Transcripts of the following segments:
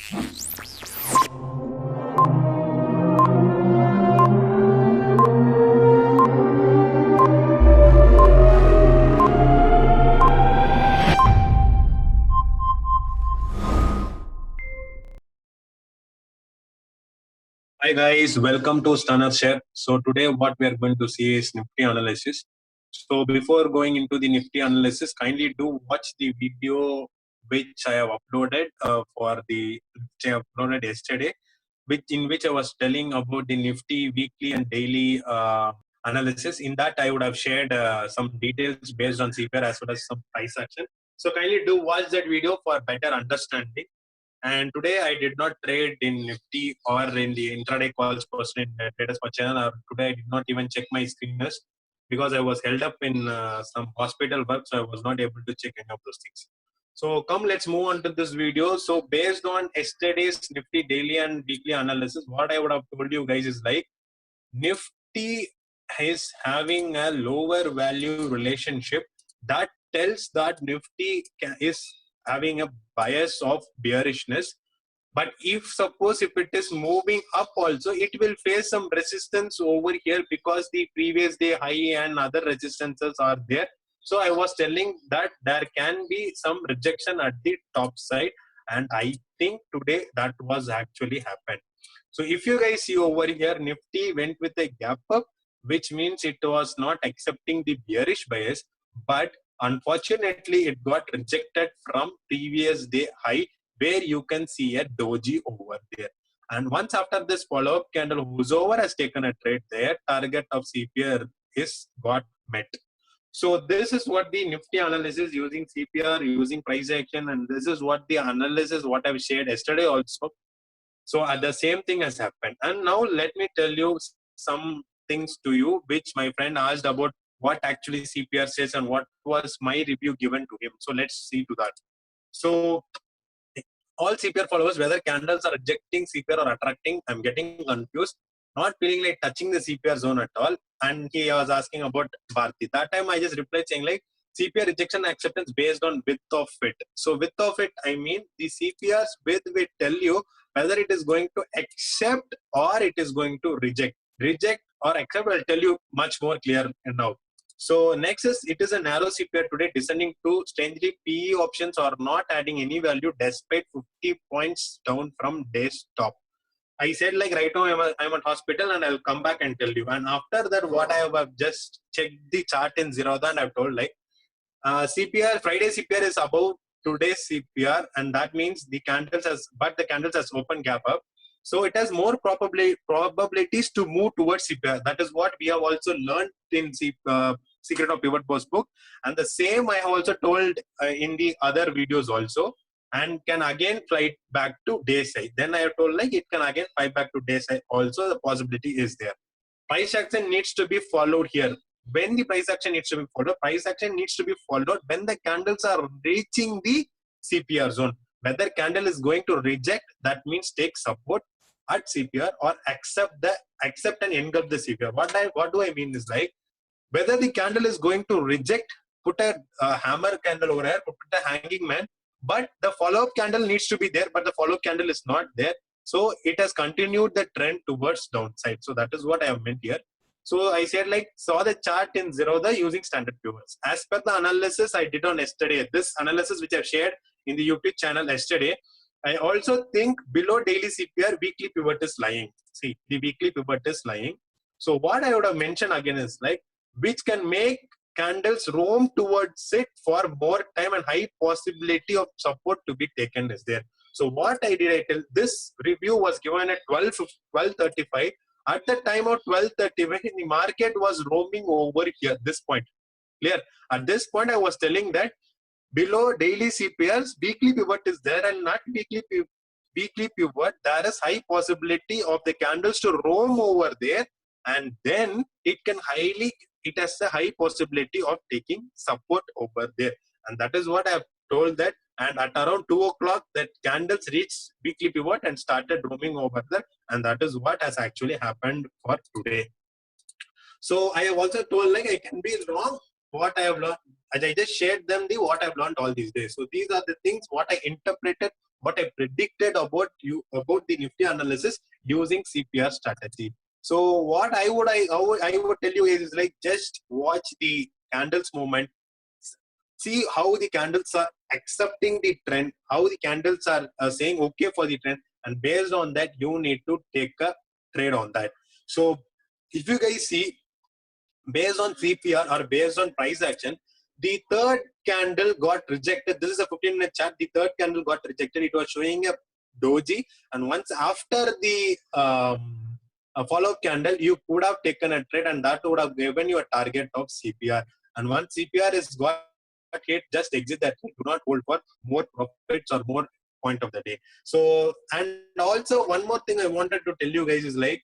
Hi guys, welcome to Stunner Share. So today what we are going to see is Nifty analysis. So before going into the Nifty analysis, kindly do watch the video which I have uploaded which I uploaded yesterday, in which I was telling about the Nifty weekly and daily analysis. In that I would have shared some details based on CPR as well as some price action. So kindly do watch that video for better understanding. And today I did not trade in Nifty or in the intraday calls posted in the Traders per channel. Or today I did not even check my screeners because I was held up in some hospital work, so I was not able to check any of those things. So come, let's move on to this video. So based on yesterday's Nifty daily and weekly analysis, what I would have told you guys is like Nifty is having a lower value relationship that tells that Nifty is having a bias of bearishness. But if it is moving up also, it will face some resistance over here because the previous day high and other resistances are there. So I was telling that there can be some rejection at the top side, and I think today that was actually happened. So if you guys see over here, Nifty went with a gap up, which means it was not accepting the bearish bias, but unfortunately it got rejected from previous day high, where you can see a doji over there. And once after this follow-up candle, whosoever has taken a trade there, target of CPR is got met. So this is what the Nifty analysis using CPR, using price action, and this is what the analysis what I've shared yesterday also. So the same thing has happened. And now let me tell you some things to you, which my friend asked about what actually CPR says and what was my review given to him. So let's see to that. So all CPR followers, whether candles are rejecting CPR or attracting, I'm getting confused. Not feeling like touching the CPR zone at all. And he was asking about Bharti. That time I just replied saying like CPR rejection acceptance based on width of it. So width of it, I mean the CPR's width will tell you whether it is going to accept or it is going to reject. Reject or accept, I'll tell you much more clear now. So next is, it is a narrow CPR today descending to, strangely PE options are not adding any value despite 50 points down from day's top. I said like right now I'm at hospital and I'll come back and tell you. And after that, what I have just checked the chart in Zerodha and I've told like CPR, Friday CPR is above today's CPR, and that means the candles has open gap up. So it has more probabilities to move towards CPR. That is what we have also learned in Secret of Pivot Post book. And the same I have also told in the other videos also, and can again fly back to day side. Then I have told like it can again fly back to day side also, the possibility is there. Price action needs to be followed here. When the price action needs to be followed, price action needs to be followed when the candles are reaching the CPR zone. Whether candle is going to reject, that means take support at CPR, or accept and engulf the CPR. What do I mean is like, whether the candle is going to reject, put a hammer candle over here, put a hanging man, but the follow-up candle needs to be there, but the follow-up candle is not there. So it has continued the trend towards downside. So that is what I have meant here. So I said like, saw the chart in Zerodha using standard pivots. As per the analysis I did on yesterday, this analysis which I've shared in the YouTube channel yesterday, I also think below daily CPR, weekly pivot is lying. See, the weekly pivot is lying. So what I would have mentioned again is like, which can make candles roam towards it for more time and high possibility of support to be taken is there. So what I did, this review was given at 12:35. At the time of 12:30, the market was roaming over here, this point. Clear? At this point, I was telling that below daily CPRs, weekly pivot is there, and not weekly pivot, there is high possibility of the candles to roam over there, and then it has a high possibility of taking support over there. And that is what I have told that. And at around 2 o'clock, that candles reached weekly pivot and started roaming over there. And that is what has actually happened for today. So I have also told like I can be wrong. What I have learned, as I just shared them what I've learned all these days. So these are the things what I interpreted, what I predicted about the Nifty analysis using CPR strategy. So what I would tell you is like, just watch the candles movement, see how the candles are accepting the trend, how the candles are saying okay for the trend, and based on that you need to take a trade on that. So if you guys see, based on CPR or based on price action, the third candle got rejected. This is a 15-minute chart. The third candle got rejected. It was showing a doji, and once after the follow-up candle, you could have taken a trade, and that would have given you a target of CPR. And once CPR is got hit, just exit that trade. Do not hold for more profits or more point of the day. So, and also one more thing I wanted to tell you guys is like,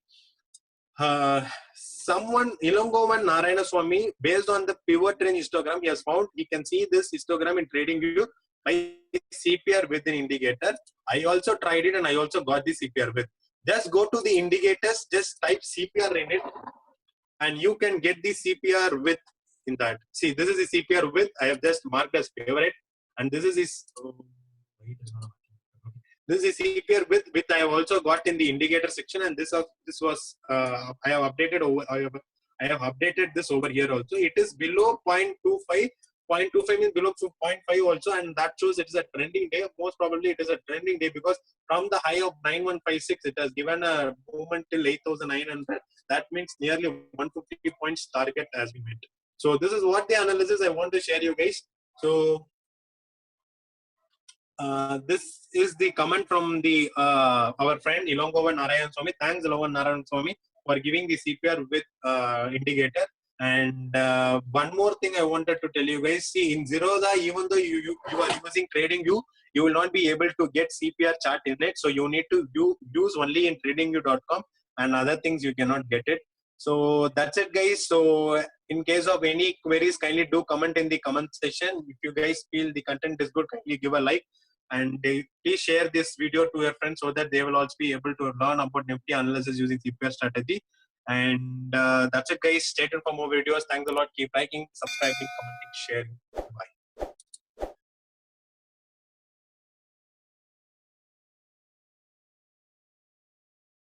someone, Ilangovan Narayana Swami, based on the pivot range histogram, he has found, he can see this histogram in TradingView by CPR with an indicator. I also tried it and I also got the CPR with. Just go to the indicators, just type CPR in it, and you can get the CPR with in that. See, this is the CPR with. I have just marked as favorite, and this is his. This is CPR with I have also got in the indicator section, and this was I have updated over. I have updated this over here also. It is below 0.25. 0.25 means below 0.5 also, and that shows it is a trending day. Most probably it is a trending day because from the high of 9156, it has given a movement till 8,900. That means nearly 150 points target has been met. So this is what the analysis I want to share you guys. So this is the comment from the our friend Ilangovan Narayan Swami. Thanks, Ilangovan Narayan Swami, for giving the CPR with indicator. And one more thing I wanted to tell you guys. See, in Zerodha, even though you are using TradingView, you will not be able to get CPR chart in it. So you need to use only in TradingView.com, and other things you cannot get it. So that's it, guys. So in case of any queries, kindly do comment in the comment section. If you guys feel the content is good, kindly give a like. And please share this video to your friends so that they will also be able to learn about Nifty analysis using CPR strategy. And that's it, guys. Stay tuned for more videos. Thanks a lot. Keep liking, subscribing, commenting, sharing. Bye.